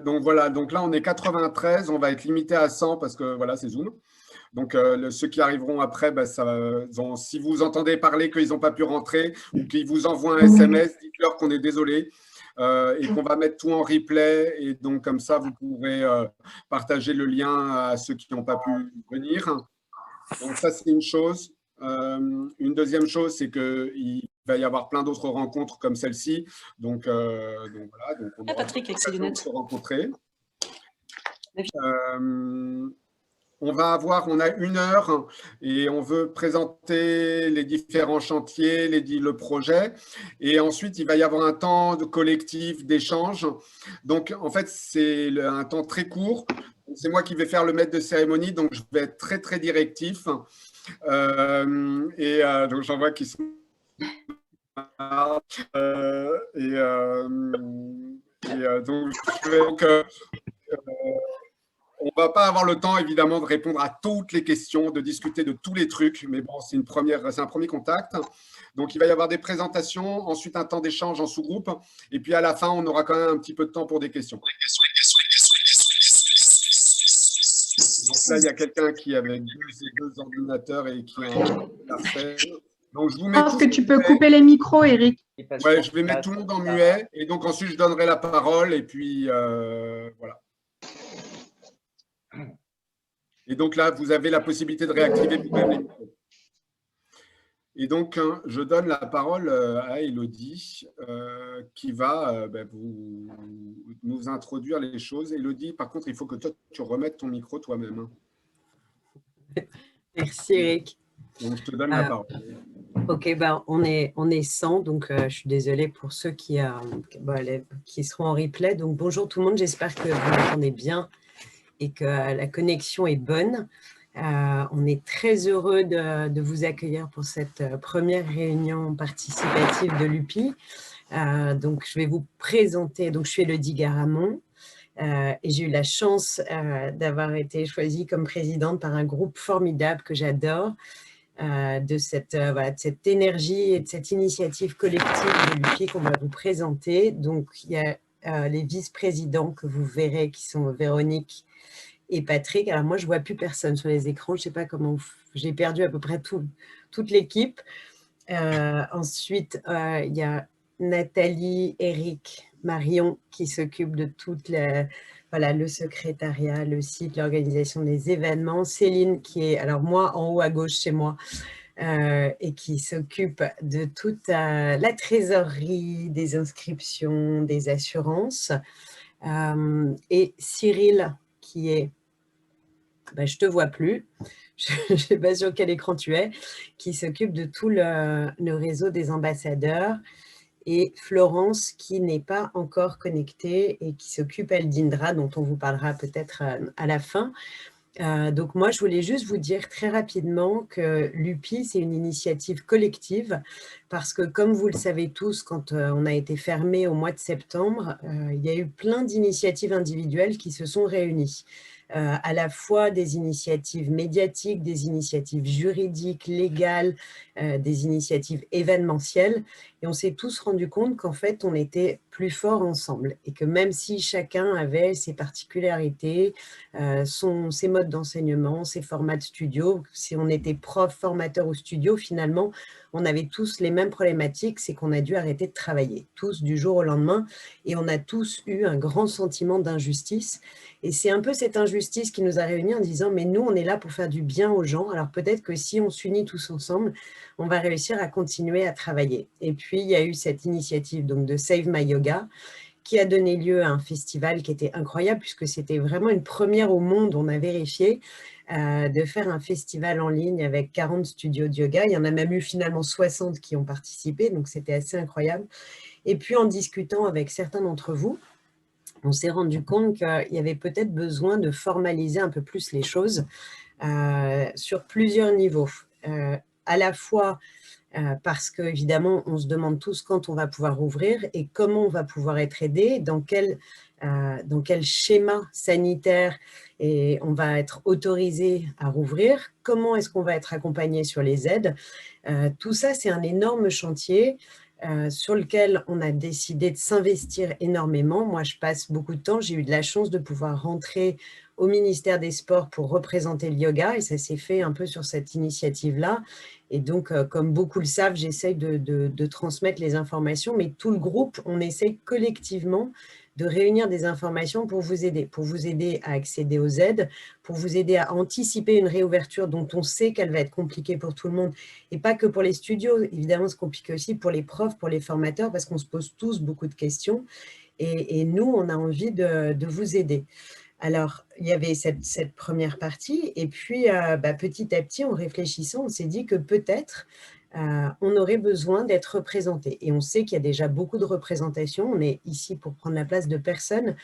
donc voilà, donc là on est 93, on va être limité à 100 parce que voilà, c'est Zoom. Donc ceux qui arriveront après, bah, si vous entendez parler qu'ils n'ont pas pu rentrer ou qu'ils vous envoient un SMS, dites-leur qu'on est désolé et qu'on va mettre tout en replay. Et donc comme ça, vous pourrez partager le lien à ceux qui n'ont pas pu venir. Donc ça, c'est une chose. Une deuxième chose, c'est qu'il va y avoir plein d'autres rencontres comme celle-ci. Donc voilà, donc on aura Patrick avec ses lunettes. se rencontrer. On a 1 heure et on veut présenter les différents chantiers, le projet. Et ensuite, il va y avoir un temps de collectif, d'échange. Donc, en fait, c'est un temps très court. C'est moi qui vais faire le maître de cérémonie, donc je vais être très, très directif. Donc, j'en vois qui sont... on ne va pas avoir le temps, évidemment, de répondre à toutes les questions, de discuter de tous les trucs, mais bon, c'est un premier contact. Donc, il va y avoir des présentations, ensuite un temps d'échange en sous-groupe, et puis à la fin, on aura quand même un petit peu de temps pour des questions. Donc là, il y a quelqu'un qui avait deux ordinateurs et qui a la scène. Donc, je pense que tu peux couper les micros, Eric. Ouais, je vais mettre tout le monde en muet, et donc ensuite, je donnerai la parole, et puis voilà. Et donc là, vous avez la possibilité de réactiver vous-même les micros. Et donc, je donne la parole à Élodie qui va nous introduire les choses. Élodie, par contre, il faut que toi, tu remettes ton micro toi-même. Merci, Eric. Donc, je te donne la parole. Ok, ben, on est 100, donc je suis désolée pour ceux qui seront en replay. Donc, bonjour tout le monde, j'espère que vous m'entendez bien et que la connexion est bonne. On est très heureux de vous accueillir pour cette première réunion participative de l'UPI. Donc, je vais vous présenter, donc je suis Élodie Garamond et j'ai eu la chance d'avoir été choisie comme présidente par un groupe formidable que j'adore, de cette énergie et de cette initiative collective de l'UPI qu'on va vous présenter. Donc, il y a les vice-présidents que vous verrez qui sont Véronique et Patrick. Alors moi, je ne vois plus personne sur les écrans. Je ne sais pas comment... J'ai perdu à peu près toute l'équipe. Ensuite, il y a Nathalie, Eric, Marion qui s'occupent de toute le secrétariat, le site, l'organisation des événements. Céline qui est, alors moi, en haut à gauche chez moi, et qui s'occupe de toute la trésorerie, des inscriptions, des assurances. Et Cyril qui est... je ne te vois plus, je ne sais pas sur quel écran tu es, qui s'occupe de tout le réseau des ambassadeurs, et Florence qui n'est pas encore connectée et qui s'occupe, elle, d'Indra, dont on vous parlera peut-être à la fin. Donc moi, je voulais juste vous dire très rapidement que l'UPI, c'est une initiative collective parce que, comme vous le savez tous, quand on a été fermé au mois de septembre, il y a eu plein d'initiatives individuelles qui se sont réunies. À la fois des initiatives médiatiques, des initiatives juridiques, légales, des initiatives événementielles. Et on s'est tous rendu compte qu'en fait, on était plus forts ensemble et que même si chacun avait ses particularités, ses modes d'enseignement, ses formats de studio, si on était prof, formateur ou studio, finalement, on avait tous les mêmes problématiques, c'est qu'on a dû arrêter de travailler, tous du jour au lendemain, et on a tous eu un grand sentiment d'injustice. Et c'est un peu cette injustice qui nous a réunis en disant, mais nous, on est là pour faire du bien aux gens, alors peut-être que si on s'unit tous ensemble, on va réussir à continuer à travailler. Et puis, il y a eu cette initiative donc, de Save My Yoga, qui a donné lieu à un festival qui était incroyable, puisque c'était vraiment une première au monde, on a vérifié, de faire un festival en ligne avec 40 studios de yoga. Il y en a même eu finalement 60 qui ont participé, donc c'était assez incroyable. Et puis, en discutant avec certains d'entre vous, on s'est rendu compte qu'il y avait peut-être besoin de formaliser un peu plus les choses sur plusieurs niveaux. À la fois parce qu'évidemment, on se demande tous quand on va pouvoir ouvrir et comment on va pouvoir être aidé, dans quel schéma sanitaire et on va être autorisé à rouvrir, comment est-ce qu'on va être accompagné sur les aides. Tout ça, c'est un énorme chantier sur lequel on a décidé de s'investir énormément. Moi, je passe beaucoup de temps. J'ai eu de la chance de pouvoir rentrer au ministère des Sports pour représenter le yoga et ça s'est fait un peu sur cette initiative-là. Et donc, comme beaucoup le savent, j'essaye de transmettre les informations, mais tout le groupe, on essaye collectivement de réunir des informations pour vous aider à accéder aux aides, pour vous aider à anticiper une réouverture dont on sait qu'elle va être compliquée pour tout le monde, et pas que pour les studios, évidemment, c'est compliqué aussi pour les profs, pour les formateurs, parce qu'on se pose tous beaucoup de questions, et nous, on a envie de vous aider. Alors, il y avait cette première partie, et puis petit à petit, en réfléchissant, on s'est dit que peut-être on aurait besoin d'être représenté. Et on sait qu'il y a déjà beaucoup de représentations, on est ici pour prendre la place de personne,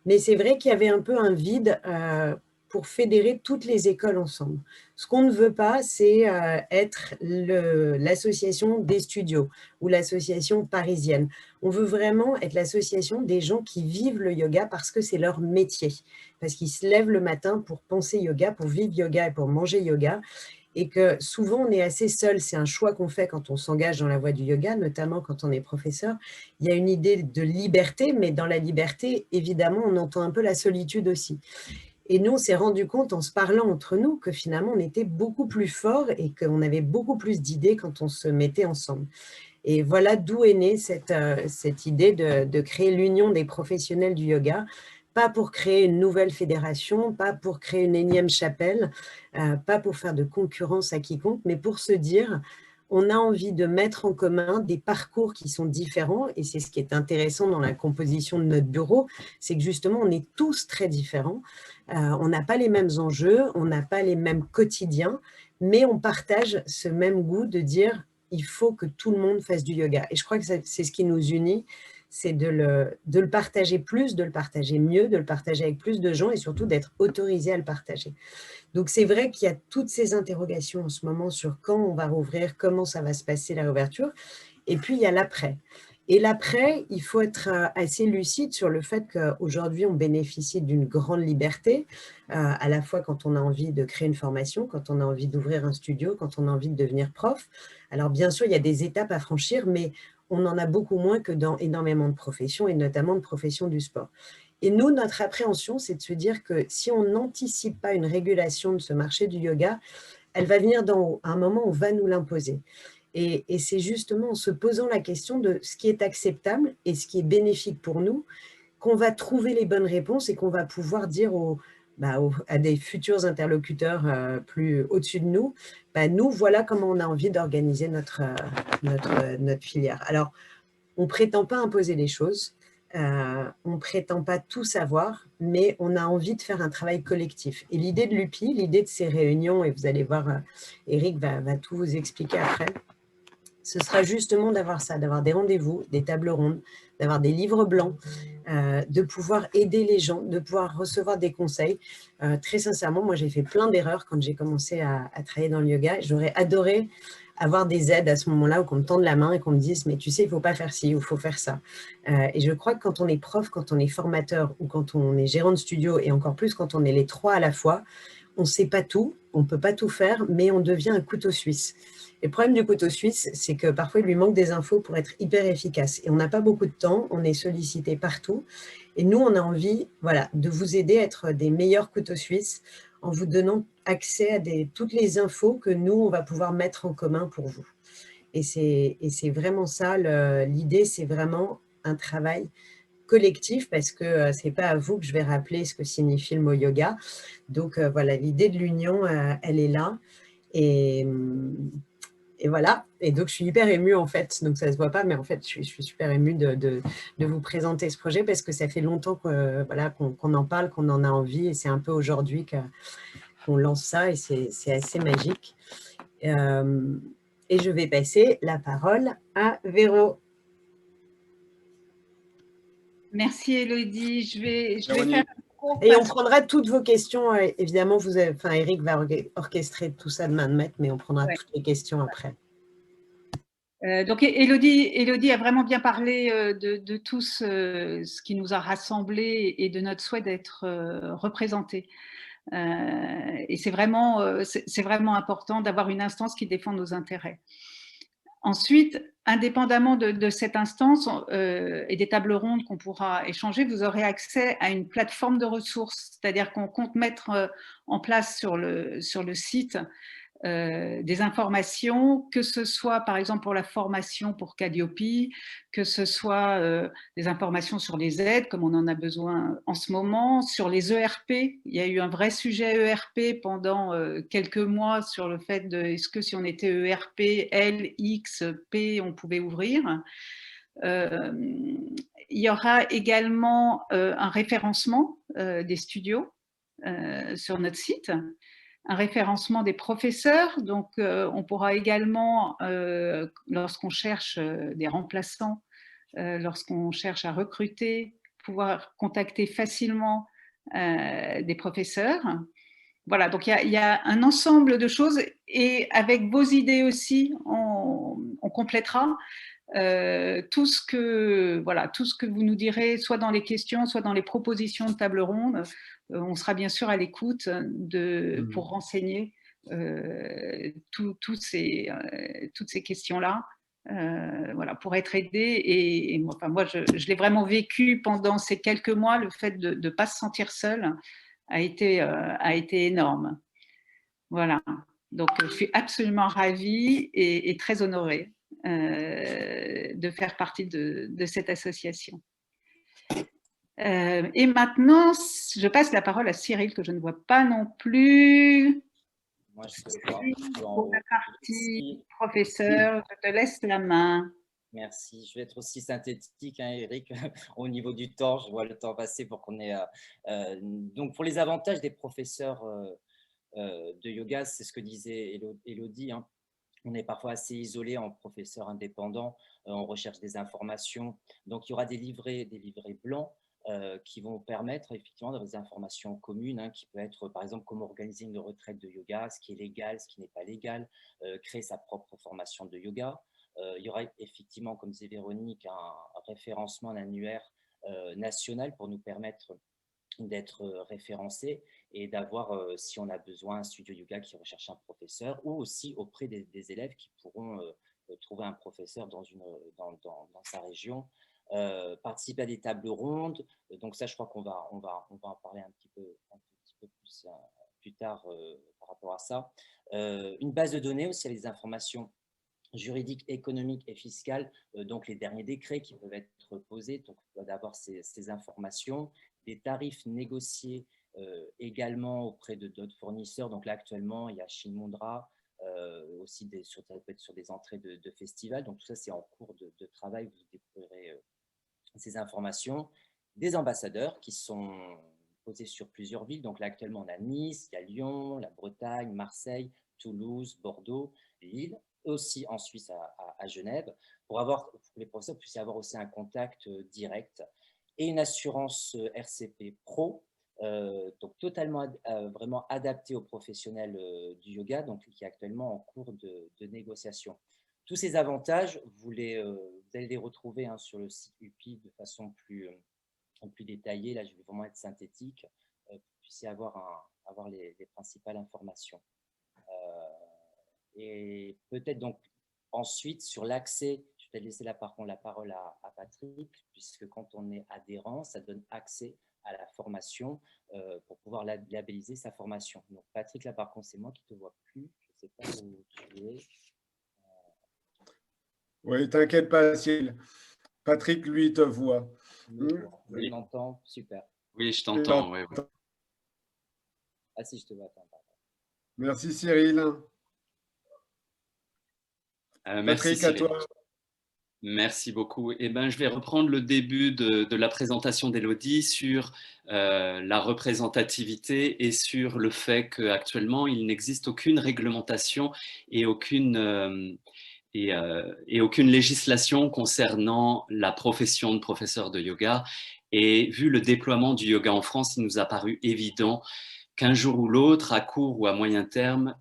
mais c'est vrai qu'il y avait un peu un vide pour fédérer toutes les écoles ensemble. Ce qu'on ne veut pas, c'est être l'association des studios ou l'association parisienne. On veut vraiment être l'association des gens qui vivent le yoga parce que c'est leur métier, parce qu'ils se lèvent le matin pour penser yoga, pour vivre yoga et pour manger yoga, et que souvent on est assez seul. C'est un choix qu'on fait quand on s'engage dans la voie du yoga, notamment quand on est professeur. Il y a une idée de liberté, mais dans la liberté, évidemment, on entend un peu la solitude aussi. Et nous, on s'est rendu compte en se parlant entre nous que finalement, on était beaucoup plus forts et qu'on avait beaucoup plus d'idées quand on se mettait ensemble. Et voilà d'où est née cette idée de créer l'Union des professionnels du yoga, pas pour créer une nouvelle fédération, pas pour créer une énième chapelle, pas pour faire de concurrence à quiconque, mais pour se dire, on a envie de mettre en commun des parcours qui sont différents, et c'est ce qui est intéressant dans la composition de notre bureau, c'est que justement, on est tous très différents, on n'a pas les mêmes enjeux, on n'a pas les mêmes quotidiens, mais on partage ce même goût de dire, il faut que tout le monde fasse du yoga. Et je crois que c'est ce qui nous unit, c'est de le partager plus, de le partager mieux, de le partager avec plus de gens et surtout d'être autorisé à le partager. Donc, c'est vrai qu'il y a toutes ces interrogations en ce moment sur quand on va rouvrir, comment ça va se passer la réouverture. Et puis, il y a l'après. Et l'après, il faut être assez lucide sur le fait qu'aujourd'hui, on bénéficie d'une grande liberté, à la fois quand on a envie de créer une formation, quand on a envie d'ouvrir un studio, quand on a envie de devenir prof. Alors, bien sûr, il y a des étapes à franchir, mais on en a beaucoup moins que dans énormément de professions, et notamment de professions du sport. Et nous, notre appréhension, c'est de se dire que si on n'anticipe pas une régulation de ce marché du yoga, elle va venir d'en haut. À un moment, on va nous l'imposer. Et c'est justement en se posant la question de ce qui est acceptable et ce qui est bénéfique pour nous qu'on va trouver les bonnes réponses et qu'on va pouvoir dire à des futurs interlocuteurs plus au-dessus de nous, nous, voilà comment on a envie d'organiser notre filière. Alors, on ne prétend pas imposer les choses, on ne prétend pas tout savoir, mais on a envie de faire un travail collectif. Et l'idée de l'UPI, l'idée de ces réunions, et vous allez voir, Eric va tout vous expliquer après, ce sera justement d'avoir ça, d'avoir des rendez-vous, des tables rondes, d'avoir des livres blancs, de pouvoir aider les gens, de pouvoir recevoir des conseils. Très sincèrement, moi, j'ai fait plein d'erreurs quand j'ai commencé à travailler dans le yoga. J'aurais adoré avoir des aides à ce moment-là où qu'on me tende la main et qu'on me dise « mais tu sais, il ne faut pas faire ci ou il faut faire ça ». Et je crois que quand on est prof, quand on est formateur ou quand on est gérant de studio et encore plus quand on est les trois à la fois, on ne sait pas tout, on ne peut pas tout faire, mais on devient un couteau suisse. Et le problème du couteau suisse, c'est que parfois, il lui manque des infos pour être hyper efficace. Et on n'a pas beaucoup de temps, on est sollicité partout. Et nous, on a envie de vous aider à être des meilleurs couteaux suisses en vous donnant accès à toutes les infos que nous, on va pouvoir mettre en commun pour vous. Et c'est vraiment ça, l'idée, c'est vraiment un travail collectif parce que ce n'est pas à vous que je vais rappeler ce que signifie le mot yoga. Donc voilà, l'idée de l'union, elle est là. Et voilà, et donc je suis hyper émue en fait, donc ça ne se voit pas, mais en fait je suis super émue de vous présenter ce projet parce que ça fait longtemps qu'on en parle, qu'on en a envie, et c'est un peu aujourd'hui qu'on lance ça, et c'est assez magique. Et je vais passer la parole à Véro. Merci Élodie, je vais faire et on prendra toutes vos questions, évidemment, Eric va orchestrer tout ça de main de maître, mais on prendra toutes les questions après. Donc Élodie a vraiment bien parlé de tout ce qui nous a rassemblés et de notre souhait d'être représentés. Et c'est vraiment important d'avoir une instance qui défend nos intérêts. Ensuite, indépendamment de cette instance et des tables rondes qu'on pourra échanger, vous aurez accès à une plateforme de ressources, c'est-à-dire qu'on compte mettre en place sur le site des informations, que ce soit par exemple pour la formation pour Calliope, que ce soit des informations sur les aides, comme on en a besoin en ce moment, sur les ERP. Il y a eu un vrai sujet ERP pendant quelques mois sur le fait de est-ce que si on était ERP, L, X, P, on pouvait ouvrir. Il y aura également un référencement des studios sur notre site, un référencement des professeurs. Donc, on pourra également, lorsqu'on cherche des remplaçants, lorsqu'on cherche à recruter, pouvoir contacter facilement des professeurs. Voilà, donc il y a un ensemble de choses et avec vos idées aussi, on complétera tout ce que vous nous direz, soit dans les questions, soit dans les propositions de table ronde. On sera bien sûr à l'écoute pour renseigner toutes ces questions-là, voilà, pour être aidé. Et moi, je l'ai vraiment vécu pendant ces quelques mois. Le fait de ne pas se sentir seul a été énorme. Voilà. Donc, je suis absolument ravie et très honorée de faire partie de cette association. Et maintenant, je passe la parole à Cyril, que je ne vois pas non plus. Moi, je suis là. Pour la partie professeur, je te laisse la main. Merci. Je vais être aussi synthétique, hein, Eric, au niveau du temps. Je vois le temps passer pour qu'on ait… donc, pour les avantages des professeurs de yoga, c'est ce que disait Élodie, hein. On est parfois assez isolé en professeur indépendant, on recherche des informations. Donc, il y aura des livrets blancs qui vont permettre effectivement d'avoir des informations communes, hein, qui peut être par exemple comment organiser une retraite de yoga, ce qui est légal, ce qui n'est pas légal, créer sa propre formation de yoga. Il y aura effectivement, comme disait Véronique, un référencement, un annuaire national pour nous permettre d'être référencé et d'avoir, si on a besoin, un studio yoga qui recherche un professeur ou aussi auprès des élèves qui pourront trouver un professeur dans sa région. Participer à des tables rondes, donc ça je crois qu'on va en parler un petit peu plus tard par rapport à ça. Une base de données aussi avec des informations juridiques, économiques et fiscales, donc les derniers décrets qui peuvent être posés, donc d'avoir ces informations, des tarifs négociés également auprès de d'autres fournisseurs. Donc là actuellement il y a Shinmundra, aussi ça peut être sur des entrées de festivals, donc tout ça c'est en cours de travail, vous découvrirez ces informations. Des ambassadeurs qui sont posés sur plusieurs villes, donc là actuellement on a Nice, il y a Lyon, la Bretagne, Marseille, Toulouse, Bordeaux, Lille, aussi en Suisse à Genève, pour que les professeurs puissent avoir aussi un contact direct, et une assurance RCP Pro, donc totalement vraiment adaptée aux professionnels du yoga, donc qui est actuellement en cours de négociation. Tous ces avantages, vous allez les retrouver sur le site UPI de façon plus détaillée. Là, je vais vraiment être synthétique pour que vous puissiez avoir les principales informations. Et peut-être donc ensuite sur l'accès, je vais laisser la parole à Patrick, puisque quand on est adhérent, ça donne accès à la formation pour pouvoir labelliser sa formation. Donc Patrick, là par contre, c'est moi qui ne te vois plus. Je ne sais pas où tu es. Oui, t'inquiète pas, Cyril. Patrick, lui, te voit. Oui. Tu m'entends? Super. Oui, je t'entends. Oui. Ah si, je te vois. Merci, Cyril. Merci, Patrick, à toi. Merci beaucoup. Eh ben, je vais reprendre le début de la présentation d'Élodie sur la représentativité et sur le fait qu'actuellement, il n'existe aucune réglementation et aucune législation concernant la profession de professeur de yoga. Et vu le déploiement du yoga en France, il nous a paru évident qu'un jour ou l'autre, à court ou à moyen terme,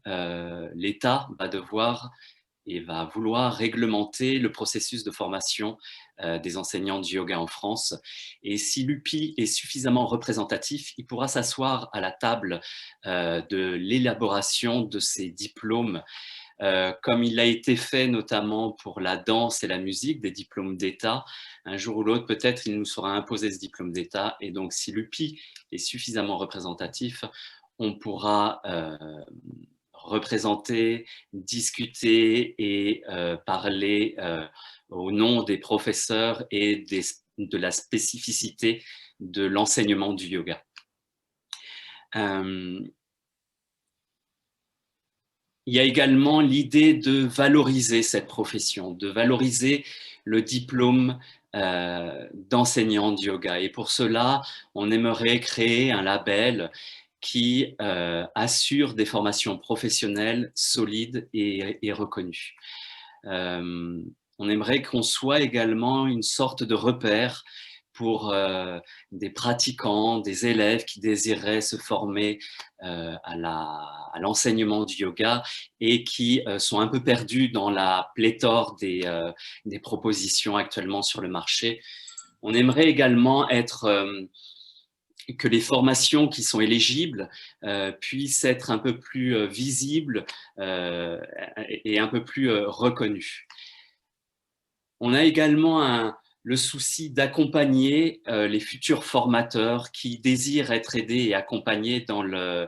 l'État va vouloir réglementer le processus de formation des enseignants du yoga en France. Et si l'UPI est suffisamment représentatif, il pourra s'asseoir à la table de l'élaboration de ces diplômes comme il a été fait notamment pour la danse et la musique, des diplômes d'État. Un jour ou l'autre, peut-être, il nous sera imposé ce diplôme d'État. Et donc, si l'UPI est suffisamment représentatif, on pourra représenter, discuter et parler au nom des professeurs et de la spécificité de l'enseignement du yoga. Il y a également l'idée de valoriser cette profession, de valoriser le diplôme d'enseignant de yoga. Et pour cela, on aimerait créer un label qui assure des formations professionnelles solides et reconnues. On aimerait qu'on soit également une sorte de repère pour des pratiquants, des élèves qui désireraient se former à l'enseignement du yoga et qui sont un peu perdus dans la pléthore des propositions actuellement sur le marché. On aimerait également que les formations qui sont éligibles puissent être un peu plus visibles et un peu plus reconnues. On a également le souci d'accompagner les futurs formateurs qui désirent être aidés et accompagnés dans la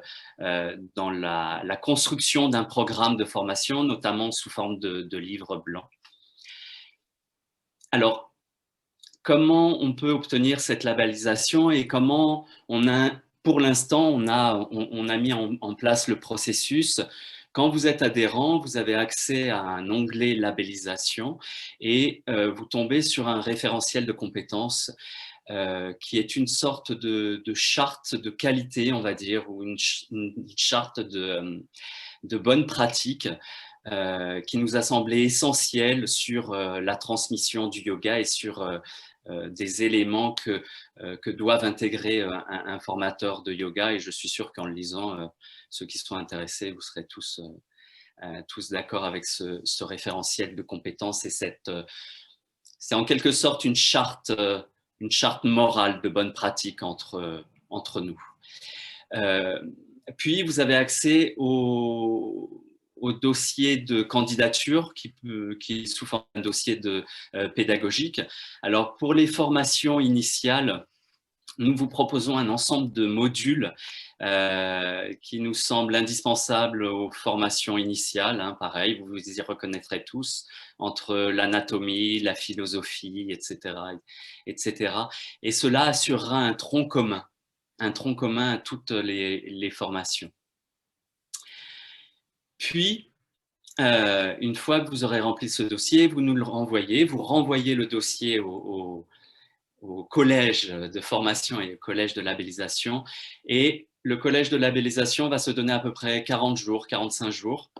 construction d'un programme de formation, notamment sous forme de livres blancs. Alors, comment on peut obtenir cette labellisation et comment pour l'instant, on a mis en place le processus. Quand vous êtes adhérent, vous avez accès à un onglet labellisation et vous tombez sur un référentiel de compétences qui est une sorte de charte de qualité, on va dire, ou une charte de bonne pratique qui nous a semblé essentielle sur la transmission du yoga et sur des éléments que doivent intégrer un formateur de yoga. Et je suis sûr qu'en le lisant, ceux qui sont intéressés, vous serez tous d'accord avec ce référentiel de compétences. Et c'est en quelque sorte une charte morale de bonne pratique entre nous. Puis, vous avez accès au dossier de candidature qui est sous forme d'un dossier pédagogique. Alors, pour les formations initiales, nous vous proposons un ensemble de modules qui nous semblent indispensables aux formations initiales. Hein, pareil, vous vous y reconnaîtrez tous entre l'anatomie, la philosophie, etc., etc. Et cela assurera un tronc commun à toutes les formations. Puis, une fois que vous aurez rempli ce dossier, vous nous le renvoyez, vous renvoyez le dossier au collège de formation et au collège de labellisation. Et le collège de labellisation va se donner à peu près 40 jours, 45 jours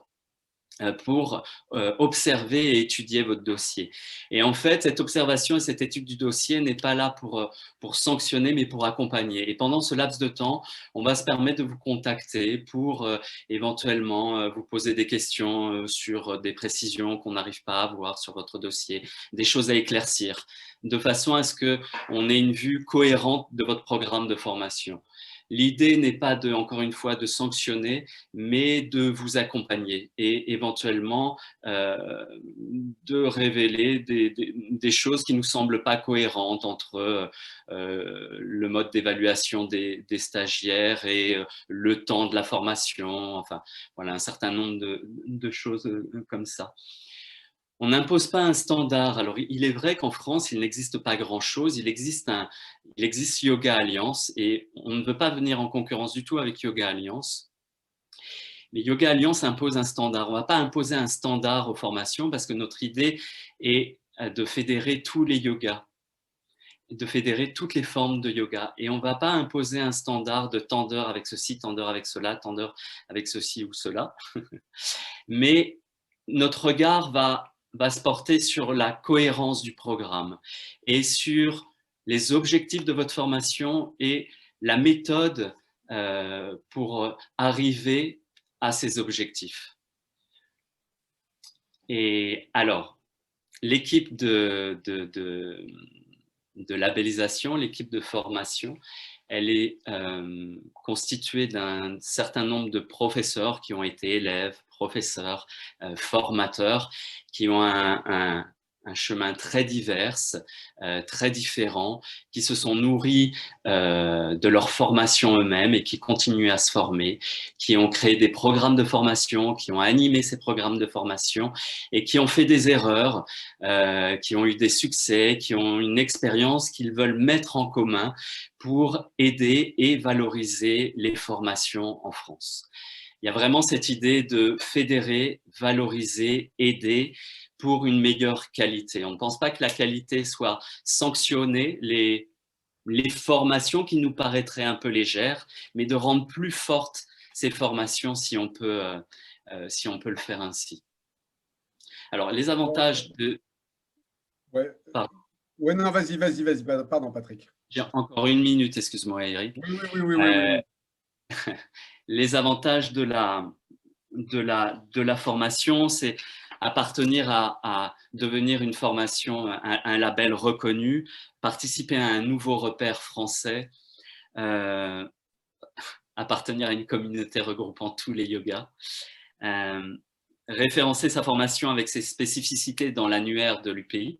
pour observer et étudier votre dossier. Et en fait, cette observation et cette étude du dossier n'est pas là pour sanctionner, mais pour accompagner. Et pendant ce laps de temps, on va se permettre de vous contacter pour éventuellement vous poser des questions sur des précisions qu'on n'arrive pas à avoir sur votre dossier, des choses à éclaircir, de façon à ce qu'on ait une vue cohérente de votre programme de formation. L'idée n'est pas, encore une fois, de sanctionner, mais de vous accompagner et éventuellement de révéler des choses qui ne nous semblent pas cohérentes entre le mode d'évaluation des stagiaires et le temps de la formation, enfin, voilà, un certain nombre de choses comme ça. On n'impose pas un standard. Alors, il est vrai qu'en France, il n'existe pas grand-chose. Il existe Yoga Alliance et on ne veut pas venir en concurrence du tout avec Yoga Alliance. Mais Yoga Alliance impose un standard. On ne va pas imposer un standard aux formations parce que notre idée est de fédérer tous les yogas, de fédérer toutes les formes de yoga. Et on ne va pas imposer un standard de tant d'heures avec ceci, tant d'heures avec cela, tant d'heures avec ceci ou cela. Mais notre regard va se porter sur la cohérence du programme et sur les objectifs de votre formation et la méthode pour arriver à ces objectifs. Et alors, l'équipe de labellisation, l'équipe de formation Elle est constituée d'un certain nombre de professeurs qui ont été élèves, professeurs, formateurs, qui ont un chemin très divers, très différent, qui se sont nourris de leur formation eux-mêmes et qui continuent à se former, qui ont créé des programmes de formation, qui ont animé ces programmes de formation et qui ont fait des erreurs, qui ont eu des succès, qui ont une expérience qu'ils veulent mettre en commun pour aider et valoriser les formations en France. Il y a vraiment cette idée de fédérer, valoriser, aider pour une meilleure qualité. On ne pense pas que la qualité soit sanctionnée, les formations qui nous paraîtraient un peu légères, mais de rendre plus fortes ces formations si on peut le faire ainsi. Alors, les avantages de... Ouais. Pardon. Ouais, non, vas-y. Pardon, Patrick. J'ai encore une minute, excuse-moi, Eric. Oui. Les avantages de la formation, c'est appartenir à devenir une formation, un label reconnu, participer à un nouveau repère français, appartenir à une communauté regroupant tous les yogas, référencer sa formation avec ses spécificités dans l'annuaire de l'UPI,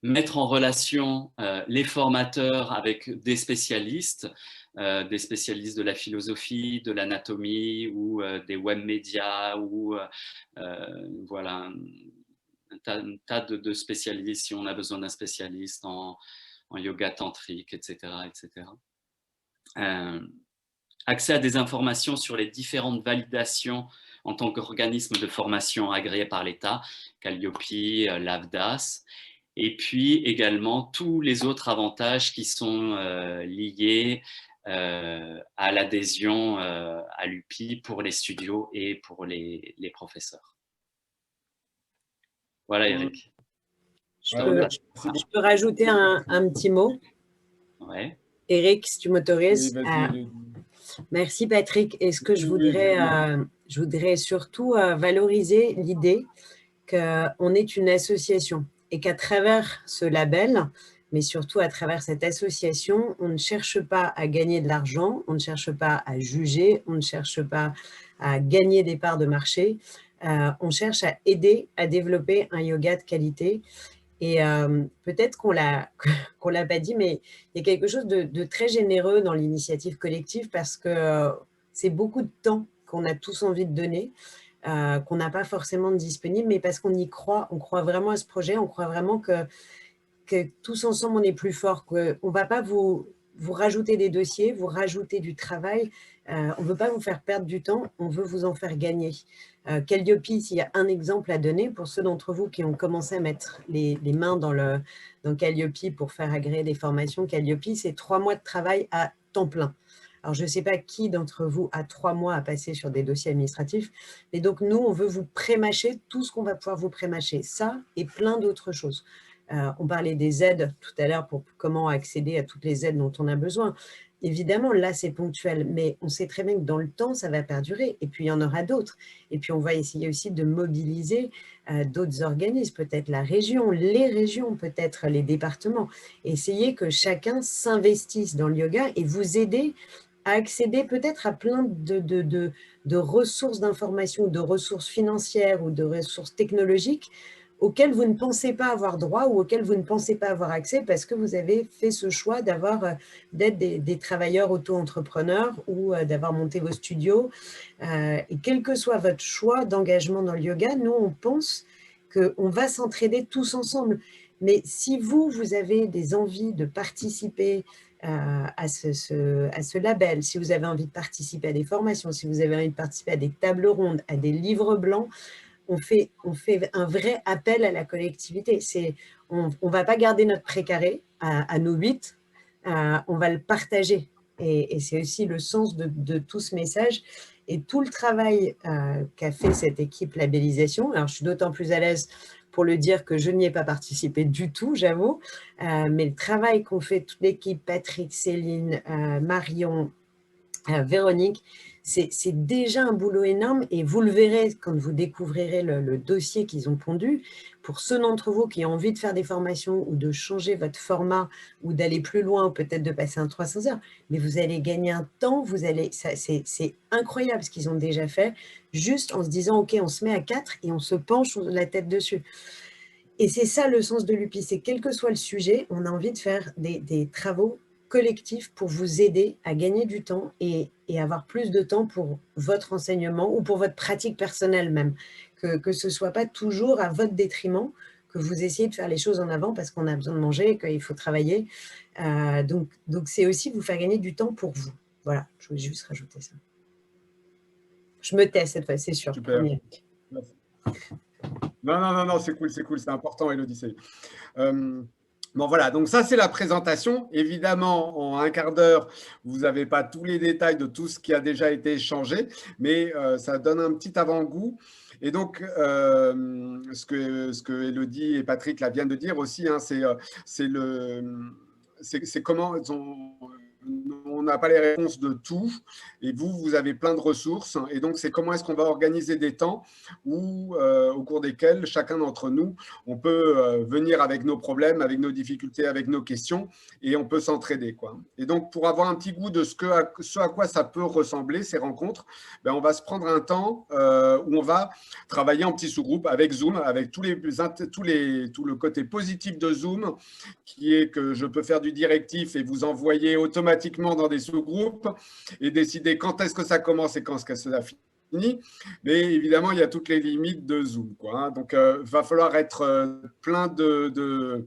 mettre en relation les formateurs avec des spécialistes de la philosophie, de l'anatomie ou des web médias ou voilà, un tas de spécialistes si on a besoin d'un spécialiste en yoga tantrique, etc. etc. Accès à des informations sur les différentes validations en tant qu'organisme de formation agréé par l'État, Calliope, l'AFDAS, et puis également tous les autres avantages qui sont liés à l'adhésion à l'UPI pour les studios et pour les professeurs. Voilà, Eric. Je peux rajouter un petit mot? Ouais. Eric, si tu m'autorises. Oui, merci, Patrick. Et ce que je voudrais surtout valoriser l'idée qu'on est une association et qu'à travers ce label, mais surtout à travers cette association, on ne cherche pas à gagner de l'argent, on ne cherche pas à juger, on ne cherche pas à gagner des parts de marché, on cherche à aider à développer un yoga de qualité. Et peut-être qu'on l'a pas dit, mais il y a quelque chose de très généreux dans l'initiative collective parce que c'est beaucoup de temps qu'on a tous envie de donner, qu'on n'a pas forcément de disponible, mais parce qu'on y croit, on croit vraiment à ce projet, on croit vraiment que tous ensemble, on est plus fort, qu'on ne va pas vous rajouter des dossiers, vous rajouter du travail. On ne veut pas vous faire perdre du temps, on veut vous en faire gagner. Calliope, s'il y a un exemple à donner, pour ceux d'entre vous qui ont commencé à mettre les mains dans Calliope pour faire agréer des formations, Calliope, c'est 3 mois de travail à temps plein. Alors, je ne sais pas qui d'entre vous a 3 mois à passer sur des dossiers administratifs, mais donc nous, on veut vous pré-mâcher tout ce qu'on va pouvoir vous pré-mâcher, ça et plein d'autres choses. On parlait des aides tout à l'heure pour comment accéder à toutes les aides dont on a besoin. Évidemment, là, c'est ponctuel, mais on sait très bien que dans le temps, ça va perdurer. Et puis, il y en aura d'autres. Et puis, on va essayer aussi de mobiliser d'autres organismes, peut-être la région, les régions, peut-être les départements. Essayer que chacun s'investisse dans le yoga et vous aider à accéder peut-être à plein de ressources d'information, de ressources financières ou de ressources technologiques auxquelles vous ne pensez pas avoir droit ou auxquelles vous ne pensez pas avoir accès parce que vous avez fait ce choix d'être des travailleurs auto-entrepreneurs ou d'avoir monté vos studios. Et quel que soit votre choix d'engagement dans le yoga, nous, on pense qu'on va s'entraider tous ensemble. Mais si vous avez des envies de participer à ce label, si vous avez envie de participer à des formations, si vous avez envie de participer à des tables rondes, à des livres blancs, on fait un vrai appel à la collectivité. On ne va pas garder notre précaré à nos 8, on va le partager. Et c'est aussi le sens de tout ce message. Et tout le travail qu'a fait cette équipe labellisation, alors je suis d'autant plus à l'aise pour le dire que je n'y ai pas participé du tout, j'avoue, mais le travail qu'ont fait toute l'équipe, Patrick, Céline, Marion, Véronique, c'est déjà un boulot énorme et vous le verrez quand vous découvrirez le dossier qu'ils ont pondu. Pour ceux d'entre vous qui ont envie de faire des formations ou de changer votre format ou d'aller plus loin ou peut-être de passer un 300 heures, mais vous allez gagner un temps, c'est incroyable ce qu'ils ont déjà fait, juste en se disant, OK, on se met à 4 et on se penche la tête dessus. Et c'est ça le sens de l'UPI, c'est quel que soit le sujet, on a envie de faire des travaux collectif pour vous aider à gagner du temps et avoir plus de temps pour votre enseignement ou pour votre pratique personnelle même. Que ce ne soit pas toujours à votre détriment, que vous essayez de faire les choses en avant parce qu'on a besoin de manger, qu'il faut travailler. Donc c'est aussi vous faire gagner du temps pour vous. Voilà, je voulais juste rajouter ça. Je me tais cette fois, c'est sûr. Super. Non, c'est cool, c'est important, Élodie. Bon, voilà, donc ça, c'est la présentation. Évidemment, en un quart d'heure, vous n'avez pas tous les détails de tout ce qui a déjà été échangé, mais ça donne un petit avant-goût. Et donc, ce que Élodie et Patrick là, viennent de dire aussi, hein, c'est comment on n'a pas les réponses de tout, et vous avez plein de ressources, et donc c'est comment est-ce qu'on va organiser des temps où, au cours desquels chacun d'entre nous, on peut venir avec nos problèmes, avec nos difficultés, avec nos questions, et on peut s'entraider, quoi. Et donc, pour avoir un petit goût de ce à quoi ça peut ressembler, ces rencontres, ben, on va se prendre un temps où on va travailler en petits sous-groupes avec Zoom, avec tout le côté positif de Zoom, qui est que je peux faire du directif et vous envoyer automatiquement dans des sous-groupes et décider quand est-ce que ça commence et quand est-ce que ça finit. Mais évidemment, il y a toutes les limites de Zoom, quoi, hein. Donc, il va falloir être plein comment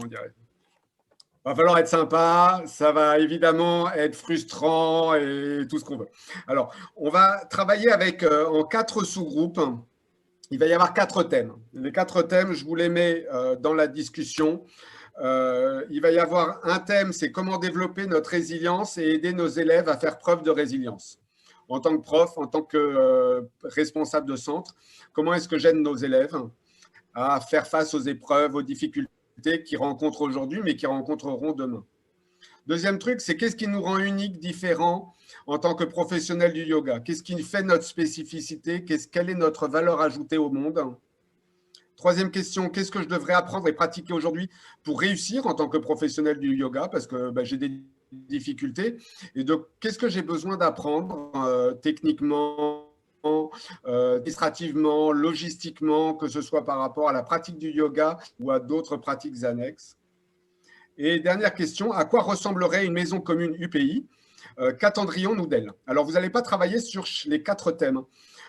dire, il va falloir être sympa, ça va évidemment être frustrant et tout ce qu'on veut. Alors, on va travailler avec en 4 sous-groupes. Il va y avoir 4 thèmes. Les 4 thèmes, je vous les mets dans la discussion. Il va y avoir un thème, c'est comment développer notre résilience et aider nos élèves à faire preuve de résilience. En tant que prof, en tant que responsable de centre, comment est-ce que j'aide nos élèves à faire face aux épreuves, aux difficultés qu'ils rencontrent aujourd'hui, mais qu'ils rencontreront demain. Deuxième truc, c'est qu'est-ce qui nous rend uniques, différents en tant que professionnels du yoga? Qu'est-ce qui fait notre spécificité? Quelle est notre valeur ajoutée au monde? Troisième question, qu'est-ce que je devrais apprendre et pratiquer aujourd'hui pour réussir en tant que professionnel du yoga? Parce que j'ai des difficultés. Et donc, qu'est-ce que j'ai besoin d'apprendre techniquement, administrativement, logistiquement, que ce soit par rapport à la pratique du yoga ou à d'autres pratiques annexes? Et dernière question, à quoi ressemblerait une maison commune UPI? Qu'attendrions-nous d'elle? Alors, vous n'allez pas travailler sur les 4 thèmes.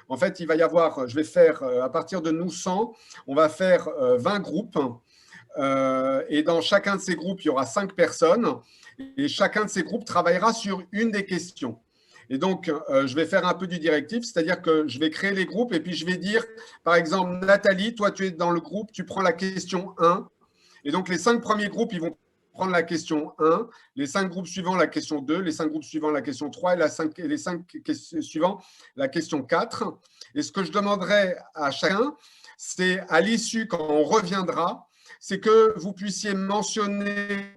En fait, il va y avoir, je vais faire, à partir de nous 100, on va faire 20 groupes. Et dans chacun de ces groupes, il y aura 5 personnes. Et chacun de ces groupes travaillera sur une des questions. Et donc, je vais faire un peu du directif, c'est-à-dire que je vais créer les groupes et puis je vais dire, par exemple, Nathalie, toi, tu es dans le groupe, tu prends la question 1. Et donc, les 5 premiers groupes, ils vont prendre la question 1, les 5 groupes suivants, la question 2, les 5 groupes suivants, la question 3 et les 5 suivants, la question 4. Et ce que je demanderai à chacun, c'est à l'issue, quand on reviendra, c'est que vous puissiez mentionner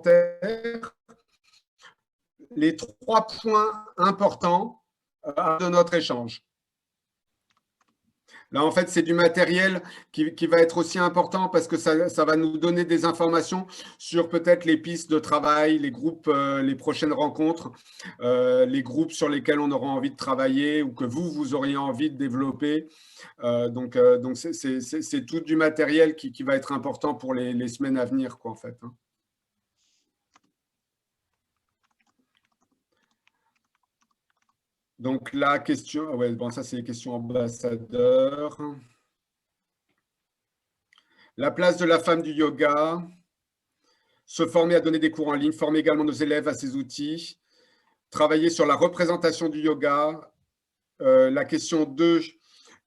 les 3 points importants de notre échange. Là, en fait, c'est du matériel qui va être aussi important parce que ça va nous donner des informations sur peut-être les pistes de travail, les groupes, les prochaines rencontres, les groupes sur lesquels on aura envie de travailler ou que vous auriez envie de développer. Donc c'est tout du matériel qui va être important pour les semaines à venir, quoi, en fait, hein. Donc, la question, ouais, bon, ça, c'est les questions ambassadeurs. La place de la femme du yoga. Se former à donner des cours en ligne. Former également nos élèves à ces outils. Travailler sur la représentation du yoga. La question 2,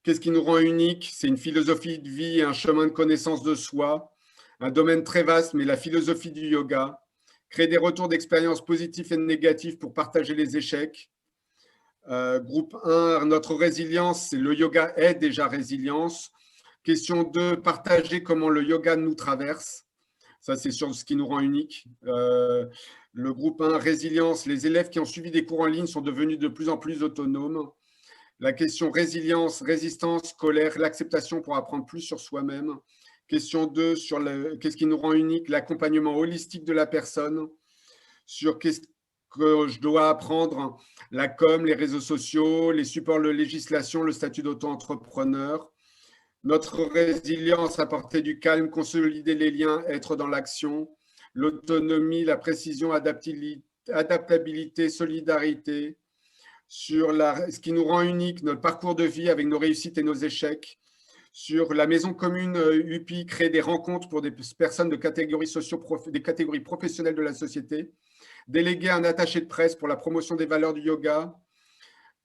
qu'est-ce qui nous rend unique? C'est une philosophie de vie et un chemin de connaissance de soi. Un domaine très vaste, mais la philosophie du yoga. Créer des retours d'expériences positifs et négatifs pour partager les échecs. Groupe 1, notre résilience, c'est le yoga est déjà résilience. Question 2, partager comment le yoga nous traverse. Ça, c'est sur ce qui nous rend unique. Le groupe 1, résilience. Les élèves qui ont suivi des cours en ligne sont devenus de plus en plus autonomes. La question résilience, résistance, colère, l'acceptation pour apprendre plus sur soi-même. Question 2, sur qu'est-ce qui nous rend unique, l'accompagnement holistique de la personne. Sur qu'est-ce que je dois apprendre, la com, les réseaux sociaux, les supports de législation, le statut d'auto-entrepreneur. Notre résilience, apporter du calme, consolider les liens, être dans l'action. L'autonomie, la précision, adaptabilité, solidarité. Sur ce qui nous rend unique, notre parcours de vie avec nos réussites et nos échecs. Sur la maison commune UPI, créer des rencontres pour des personnes de catégories des catégories professionnelles de la société. Déléguer un attaché de presse pour la promotion des valeurs du yoga.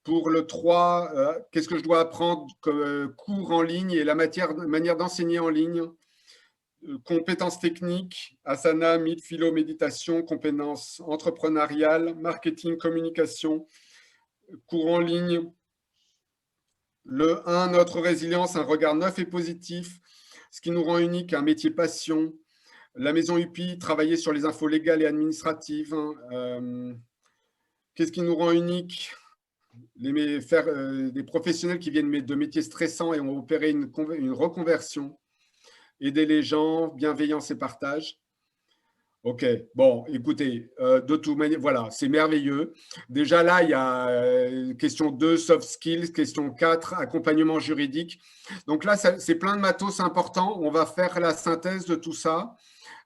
Pour le 3, qu'est-ce que je dois apprendre comme cours en ligne et la manière d'enseigner en ligne. Compétences techniques, asana, mythe, philo, méditation, compétences entrepreneuriales, marketing, communication, cours en ligne. Le 1, notre résilience, un regard neuf et positif, ce qui nous rend unique, un métier passion. La maison UPI, travailler sur les infos légales et administratives. Qu'est-ce qui nous rend unique? Des professionnels qui viennent de métiers stressants et ont opéré une reconversion. Aider les gens, bienveillance et partage. Ok, bon, écoutez, de toute manière, voilà, c'est merveilleux. Déjà là, il y a question 2, soft skills, question 4, accompagnement juridique. Donc là, c'est plein de matos importants. On va faire la synthèse de tout ça.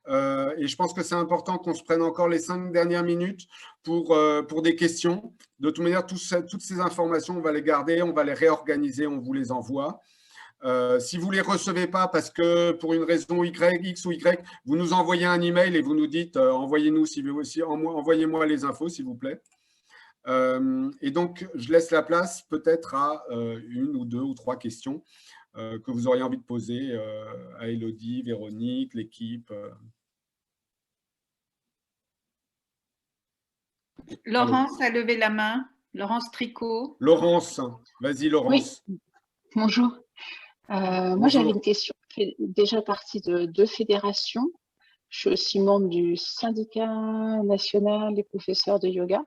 Et je pense que c'est important qu'on se prenne encore les 5 dernières minutes pour des questions. De toute manière, toutes ces informations, on va les garder, on va les réorganiser, on vous les envoie. Si vous ne les recevez pas parce que pour une raison X ou Y, vous nous envoyez un email et vous nous dites envoyez-nous envoyez-moi les infos s'il vous plaît. Et donc, je laisse la place peut-être à 1 ou 2 ou 3 questions que vous auriez envie de poser à Élodie, Véronique, l'équipe. Laurence a levé la main. Laurence Tricot. Laurence, vas-y Laurence. Oui, bonjour. Moi, j'avais une question. Je fais déjà partie de 2 fédérations. Je suis aussi membre du syndicat national des professeurs de yoga.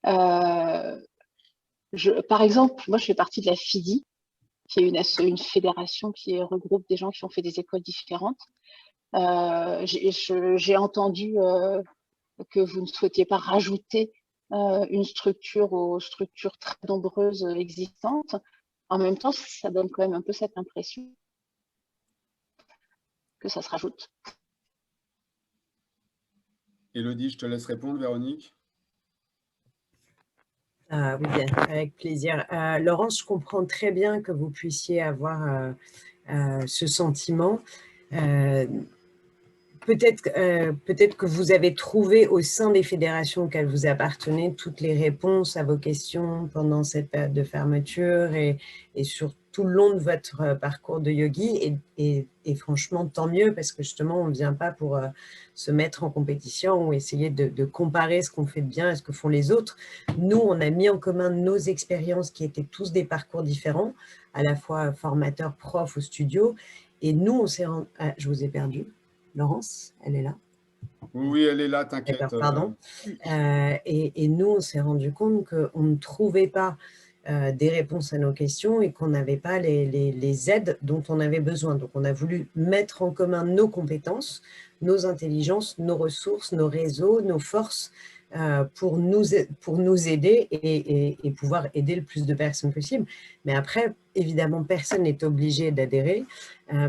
Par exemple, moi, je fais partie de la FIDI, qui est une fédération qui regroupe des gens qui ont fait des écoles différentes. J'ai entendu que vous ne souhaitiez pas rajouter une structure aux structures très nombreuses existantes. En même temps, ça donne quand même un peu cette impression que ça se rajoute. Élodie, je te laisse répondre, Véronique. Oui, bien, avec plaisir. Laurence, je comprends très bien que vous puissiez avoir ce sentiment. Peut-être que vous avez trouvé au sein des fédérations auxquelles vous appartenez toutes les réponses à vos questions pendant cette période de fermeture et sur tout le long de votre parcours de yogi. Et franchement, tant mieux, parce que justement, on ne vient pas pour se mettre en compétition ou essayer de comparer ce qu'on fait de bien et ce que font les autres. Nous, on a mis en commun nos expériences qui étaient tous des parcours différents, à la fois formateurs, profs ou studio. Et nous, on s'est rendu... Ah, je vous ai perdu. Laurence, elle est là? Oui, elle est là, t'inquiète. Pardon. Et nous, on s'est rendu compte qu'on ne trouvait pas des réponses à nos questions et qu'on n'avait pas les aides dont on avait besoin. Donc, on a voulu mettre en commun nos compétences, nos intelligences, nos ressources, nos réseaux, nos forces pour nous aider et pouvoir aider le plus de personnes possible. Mais après, évidemment, personne n'est obligé d'adhérer.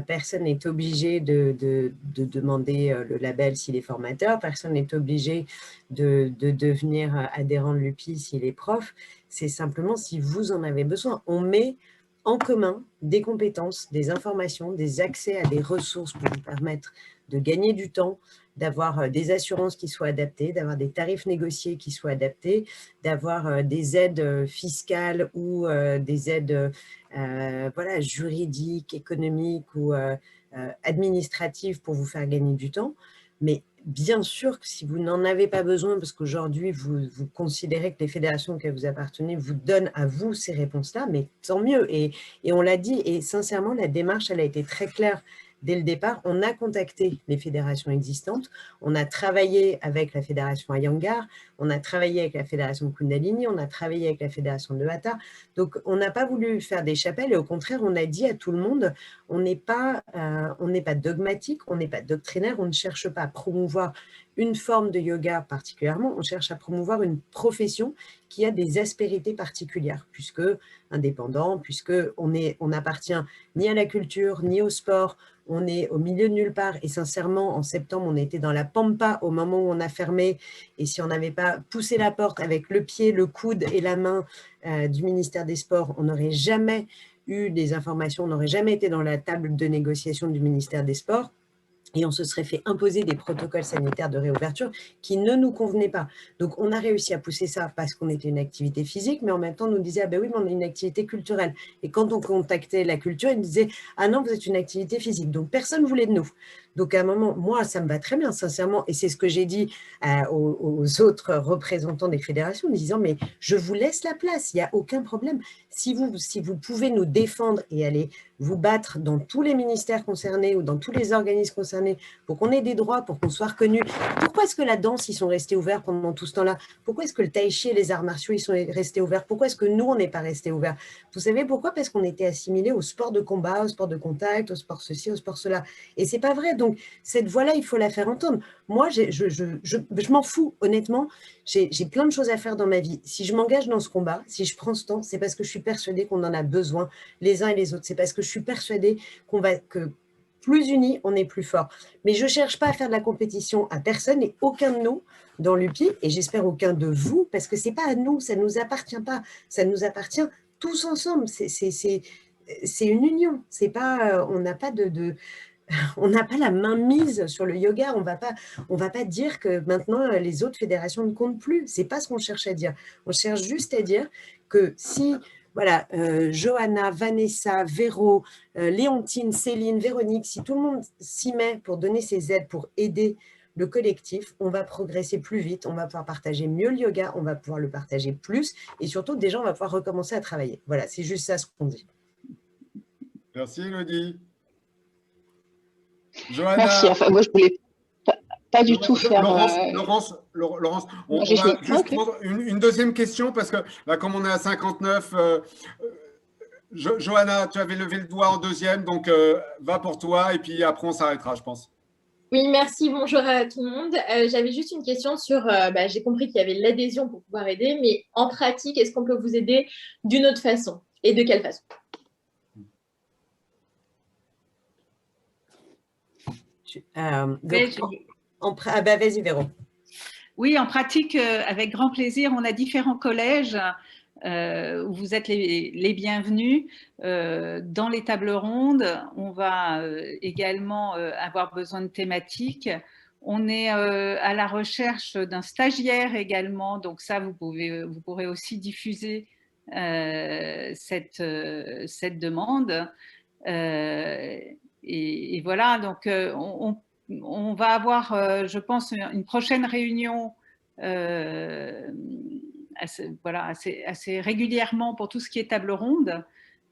Personne n'est obligé de demander le label s'il est formateur. Personne n'est obligé de devenir adhérent de l'UPI s'il est prof. C'est simplement si vous en avez besoin. On met en commun des compétences, des informations, des accès à des ressources pour vous permettre de gagner du temps, d'avoir des assurances qui soient adaptées, d'avoir des tarifs négociés qui soient adaptés, d'avoir des aides fiscales ou des aides voilà, juridiques, économiques ou administratives pour vous faire gagner du temps. Mais bien sûr que si vous n'en avez pas besoin, parce qu'aujourd'hui, vous considérez que les fédérations auxquelles vous appartenez vous donnent à vous ces réponses-là, mais tant mieux. Et on l'a dit, et sincèrement, la démarche, elle a été très claire. dès le départ, on a contacté les fédérations existantes, on a travaillé avec la fédération Iyengar, on a travaillé avec la fédération Kundalini, on a travaillé avec la fédération de Hatha. Donc, on n'a pas voulu faire des chapelles et au contraire, on a dit à tout le monde, on n'est pas dogmatique, on n'est pas doctrinaire, on ne cherche pas à promouvoir une forme de yoga particulièrement, on cherche à promouvoir une profession qui a des aspérités particulières, puisque indépendant, puisque on n'appartient ni à la culture, ni au sport, on est au milieu de nulle part, et sincèrement, en septembre, on était dans la pampa au moment où on a fermé, et si on n'avait pas poussé la porte avec le pied, le coude et la main du ministère des Sports, on n'aurait jamais eu des informations, on n'aurait jamais été dans la table de négociation du ministère des Sports, et on se serait fait imposer des protocoles sanitaires de réouverture qui ne nous convenaient pas. Donc, on a réussi à pousser ça parce qu'on était une activité physique, mais en même temps, on nous disait « Ah ben oui, mais on est une activité culturelle ». Et quand on contactait la culture, ils nous disaient « Ah non, vous êtes une activité physique ». Donc, personne ne voulait de nous. Donc, à un moment, moi, ça me va très bien, sincèrement, et c'est ce que j'ai dit aux autres représentants des fédérations, en disant « Mais je vous laisse la place, il n'y a aucun problème. Si vous pouvez nous défendre et aller vous battre dans tous les ministères concernés ou dans tous les organismes concernés pour qu'on ait des droits, pour qu'on soit reconnus. Pourquoi est-ce que la danse, ils sont restés ouverts pendant tout ce temps-là? Pourquoi est-ce que le tai chi et les arts martiaux, ils sont restés ouverts? Pourquoi est-ce que nous, on n'est pas restés ouverts? Vous savez pourquoi? Parce qu'on était assimilés au sport de combat, au sport de contact, au sport ceci, au sport cela. Et c'est pas vrai. Donc, cette voix-là, il faut la faire entendre. Moi, je m'en fous, honnêtement. J'ai plein de choses à faire dans ma vie. Si je m'engage dans ce combat, si je prends ce temps, c'est parce que je suis persuadée qu'on en a besoin les uns et les autres. C'est parce que je suis persuadée que plus unis, on est plus fort. Mais je ne cherche pas à faire de la compétition à personne et aucun de nous dans l'UPI, et j'espère aucun de vous, parce que ce n'est pas à nous, ça ne nous appartient pas. Ça nous appartient tous ensemble. C'est une union. C'est pas, on n'a pas on n'a pas la main mise sur le yoga, on va pas dire que maintenant les autres fédérations ne comptent plus. C'est pas ce qu'on cherche à dire. On cherche juste à dire que si, voilà, Johanna, Vanessa, Véro, Léontine, Céline, Véronique, si tout le monde s'y met pour donner ses aides, pour aider le collectif, on va progresser plus vite, on va pouvoir partager mieux le yoga, on va pouvoir le partager plus, et surtout, déjà, on va pouvoir recommencer à travailler. Voilà, c'est juste ça ce qu'on dit. Merci, Elodie. Johanna. Merci. Enfin, moi, je voulais pas du tout faire… Laurence, on va juste prendre une deuxième question parce que là, comme on est à 59, Johanna, tu avais levé le doigt en deuxième, donc va pour toi et puis après on s'arrêtera, je pense. Oui, merci. Bonjour à tout le monde. J'avais juste une question sur, j'ai compris qu'il y avait l'adhésion pour pouvoir aider, mais en pratique, est-ce qu'on peut vous aider d'une autre façon et de quelle façon? Vas-y, Véro. Oui, en pratique, avec grand plaisir, on a différents collèges où vous êtes les bienvenus. Dans les tables rondes, on va également avoir besoin de thématiques. On est à la recherche d'un stagiaire également, donc ça, vous pourrez aussi diffuser cette demande. Et voilà, donc on va avoir, je pense, une prochaine réunion assez régulièrement pour tout ce qui est table ronde.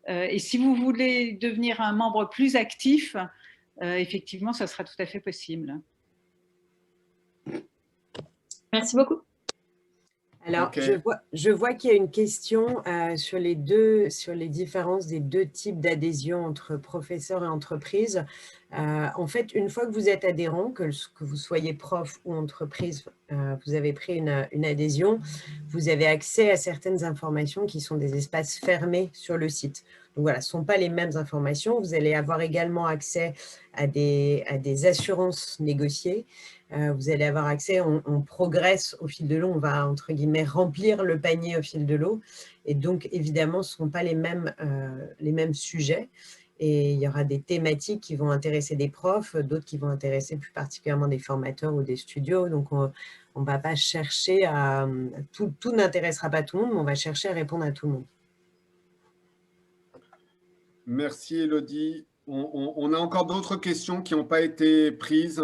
Et si vous voulez devenir un membre plus actif, effectivement, ça sera tout à fait possible. Merci beaucoup. Alors, okay. je vois qu'il y a une question sur les différences des deux types d'adhésion entre professeurs et entreprises. En fait, une fois que vous êtes adhérent, que vous soyez prof ou entreprise, vous avez pris une adhésion, vous avez accès à certaines informations qui sont des espaces fermés sur le site. Donc voilà, ce ne sont pas les mêmes informations. Vous allez avoir également accès à des assurances négociées. Vous allez avoir accès, on progresse au fil de l'eau, on va entre guillemets remplir le panier au fil de l'eau. Et donc évidemment, ce ne seront pas les mêmes sujets. Et il y aura des thématiques qui vont intéresser des profs, d'autres qui vont intéresser plus particulièrement des formateurs ou des studios. Donc on ne va pas chercher à… Tout n'intéressera pas tout le monde, mais on va chercher à répondre à tout le monde. Merci Elodie. On a encore d'autres questions qui n'ont pas été prises.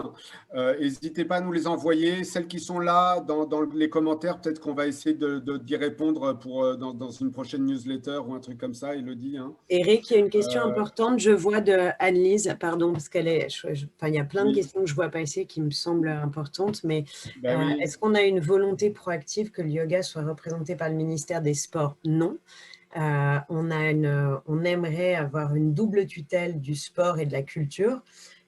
N'hésitez pas à nous les envoyer. Celles qui sont là dans les commentaires, peut-être qu'on va essayer d'y répondre dans une prochaine newsletter ou un truc comme ça, Élodie. Hein. Eric, il y a une question importante, je vois, de Anne-Lise, pardon, parce qu'elle est, enfin, il y a plein de questions que je ne vois pas ici qui me semblent importantes, mais Oui. est-ce qu'on a une volonté proactive que le yoga soit représenté par le ministère des Sports? Non. On aimerait avoir une double tutelle du sport et de la culture.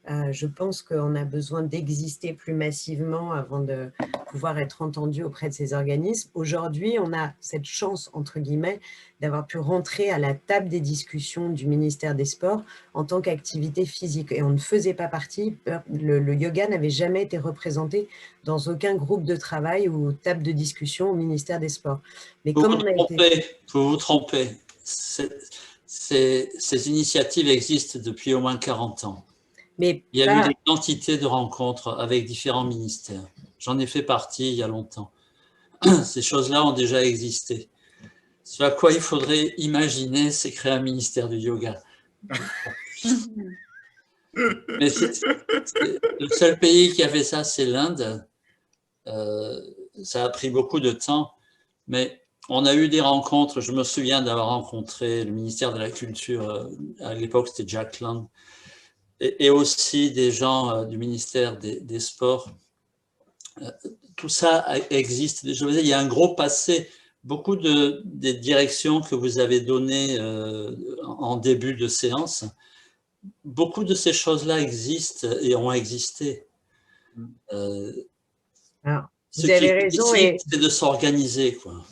Je pense qu'on a besoin d'exister plus massivement avant de pouvoir être entendu auprès de ces organismes. Aujourd'hui, on a cette chance, entre guillemets, d'avoir pu rentrer à la table des discussions du ministère des Sports en tant qu'activité physique. Et on ne faisait pas partie, le yoga n'avait jamais été représenté dans aucun groupe de travail ou table de discussion au ministère des Sports. Mais comme on a été... Vous vous trompez. Ces initiatives existent depuis au moins 40 ans. Mais il y a eu des quantités de rencontres avec différents ministères. J'en ai fait partie il y a longtemps. Ces choses-là ont déjà existé. Ce à quoi il faudrait imaginer, c'est créer un ministère du yoga. Mais le seul pays qui a fait ça, c'est l'Inde. Ça a pris beaucoup de temps, mais on a eu des rencontres. Je me souviens d'avoir rencontré le ministère de la Culture, à l'époque c'était Jack Lang, et aussi des gens du ministère des Sports. Tout ça existe. Je veux dire, il y a un gros passé. Beaucoup des directions que vous avez données en début de séance, beaucoup de ces choses-là existent et ont existé. Alors, ce qui est difficile, c'est de s'organiser, quoi.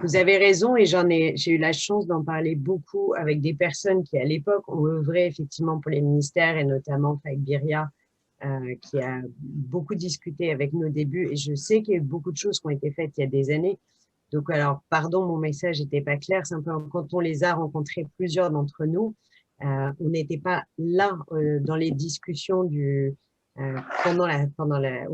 Vous avez raison, et j'ai eu la chance d'en parler beaucoup avec des personnes qui, à l'époque, ont œuvré effectivement pour les ministères, et notamment Faïk Biria, qui a beaucoup discuté avec nous au début. Et je sais qu'il y a eu beaucoup de choses qui ont été faites il y a des années. Donc, alors, pardon, mon message n'était pas clair. Simplement, quand on les a rencontrés, plusieurs d'entre nous, on n'était pas là dans les discussions au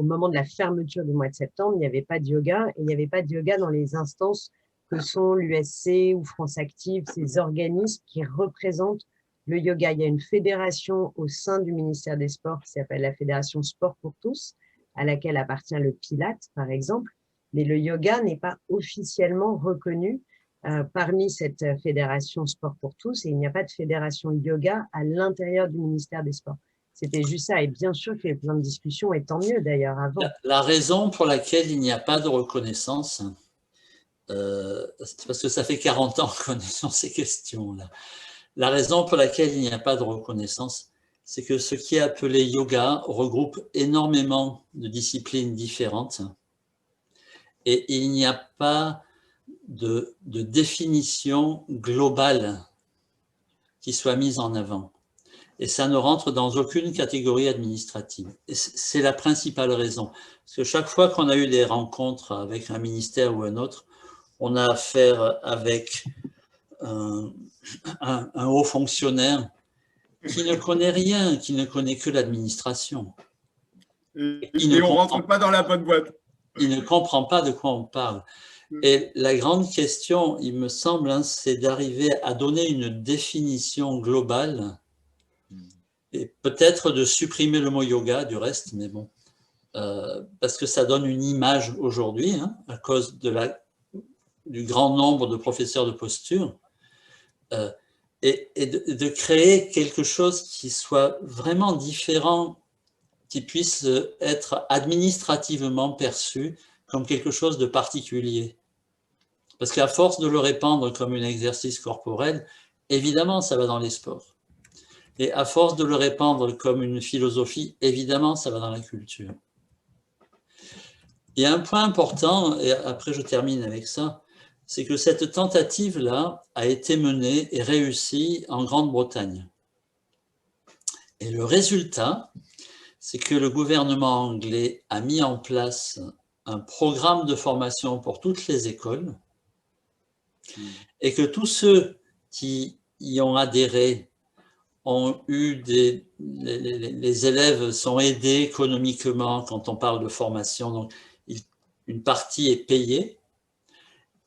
moment de la fermeture du mois de septembre. Il n'y avait pas de yoga, et il n'y avait pas de yoga dans les instances que sont l'USC ou France Active, ces organismes qui représentent le yoga. Il y a une fédération au sein du ministère des Sports qui s'appelle la Fédération Sport pour tous, à laquelle appartient le Pilate, par exemple, mais le yoga n'est pas officiellement reconnu parmi cette fédération Sport pour tous, et il n'y a pas de fédération yoga à l'intérieur du ministère des Sports. C'était juste ça, et bien sûr qu'il y a eu plein de discussions, et tant mieux d'ailleurs avant. La raison pour laquelle il n'y a pas de reconnaissance, c'est parce que ça fait 40 ans qu'on est sur ces questions-là. La raison pour laquelle il n'y a pas de reconnaissance, c'est que ce qui est appelé yoga regroupe énormément de disciplines différentes, et il n'y a pas de définition globale qui soit mise en avant. Et ça ne rentre dans aucune catégorie administrative. Et c'est la principale raison. Parce que chaque fois qu'on a eu des rencontres avec un ministère ou un autre, on a affaire avec un haut fonctionnaire qui ne connaît rien, qui ne connaît que l'administration. Et on ne rentre pas dans la bonne boîte. Il ne comprend pas de quoi on parle. Et la grande question, il me semble, c'est d'arriver à donner une définition globale, et peut-être de supprimer le mot yoga du reste, mais bon, parce que ça donne une image aujourd'hui, à cause du grand nombre de professeurs de posture, et de créer quelque chose qui soit vraiment différent, qui puisse être administrativement perçu comme quelque chose de particulier. Parce qu'à force de le répandre comme un exercice corporel, évidemment, ça va dans les sports. Et à force de le répandre comme une philosophie, évidemment, ça va dans la culture. Il y a un point important, et après je termine avec ça, c'est que cette tentative-là a été menée et réussie en Grande-Bretagne. Et le résultat, c'est que le gouvernement anglais a mis en place un programme de formation pour toutes les écoles, et que tous ceux qui y ont adhéré ont eu les élèves sont aidés économiquement quand on parle de formation, donc une partie est payée.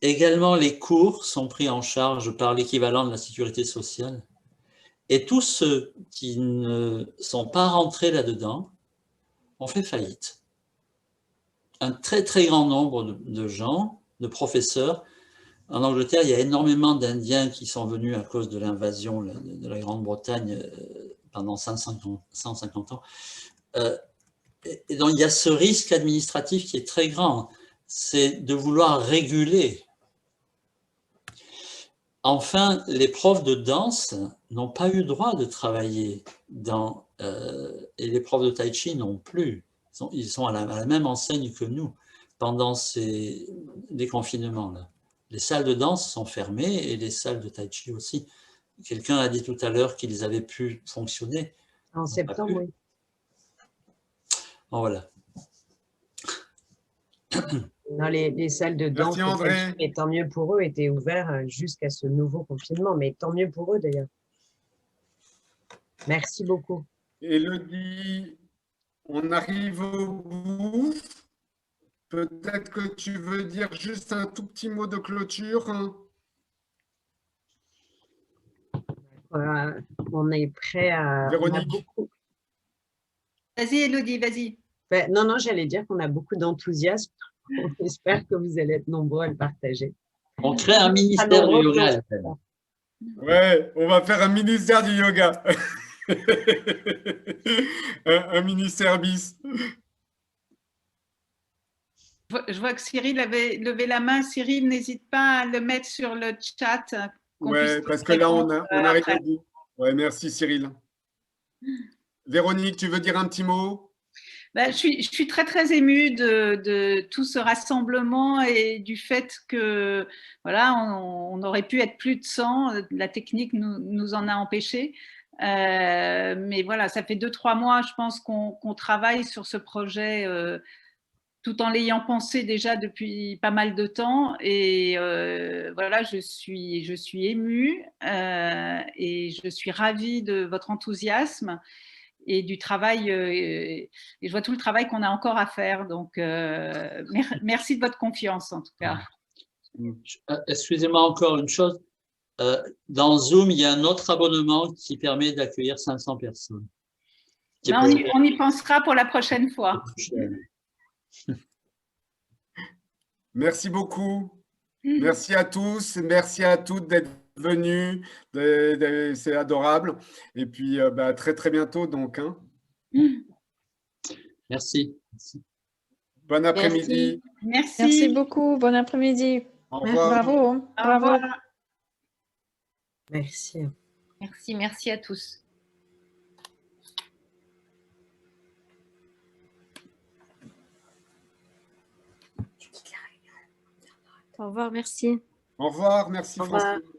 Également, les cours sont pris en charge par l'équivalent de la sécurité sociale. Et tous ceux qui ne sont pas rentrés là-dedans ont fait faillite. Un très très grand nombre de gens, de professeurs. En Angleterre, il y a énormément d'Indiens qui sont venus à cause de l'invasion de la Grande-Bretagne pendant 150 ans. Et donc, il y a ce risque administratif qui est très grand, c'est de vouloir réguler. Enfin, les profs de danse n'ont pas eu le droit de travailler et les profs de tai chi non plus. Ils sont à la même enseigne que nous pendant ces déconfinements-là. Les salles de danse sont fermées et les salles de tai chi aussi. Quelqu'un a dit tout à l'heure qu'ils avaient pu fonctionner. En septembre, oui. Bon, voilà. Non, les salles de danse, et tant mieux pour eux, étaient ouvertes jusqu'à ce nouveau confinement, mais tant mieux pour eux d'ailleurs. Merci beaucoup. Élodie, on arrive au bout. Peut-être que tu veux dire juste un tout petit mot de clôture. On est prêt à... Véronique. Vas-y, Élodie, vas-y. Non, j'allais dire qu'on a beaucoup d'enthousiasme. On espère que vous allez être nombreux à le partager. On crée un ministère du yoga. Ouais, on va faire un ministère du yoga. un ministère bis. Je vois que Cyril avait levé la main. Cyril, n'hésite pas à le mettre sur le chat. Ouais, parce que là, on arrive au bout. Ouais, merci Cyril. Véronique, tu veux dire un petit mot? Je suis très, très émue de tout ce rassemblement et du fait que, voilà, on aurait pu être plus de 100. La technique nous en a empêchés. Mais voilà, ça fait 2-3 mois, je pense, qu'on travaille sur ce projet tout en l'ayant pensé déjà depuis pas mal de temps. Et voilà, je suis émue et je suis ravie de votre enthousiasme et du travail. Et je vois tout le travail qu'on a encore à faire. Donc, merci de votre confiance, en tout cas. Excusez-moi encore une chose. Dans Zoom, il y a un autre abonnement qui permet d'accueillir 500 personnes. On y pensera pour la prochaine fois. Merci beaucoup. Merci à tous. Merci à toutes d'être venus. C'est adorable. Et puis, à très, très bientôt. Donc, hein. Merci. Bon après-midi. Merci. Merci beaucoup. Bon après-midi. Au revoir. Bravo. Bravo. Merci. Merci à tous. Au revoir, merci. Au revoir, merci Au revoir. Francine.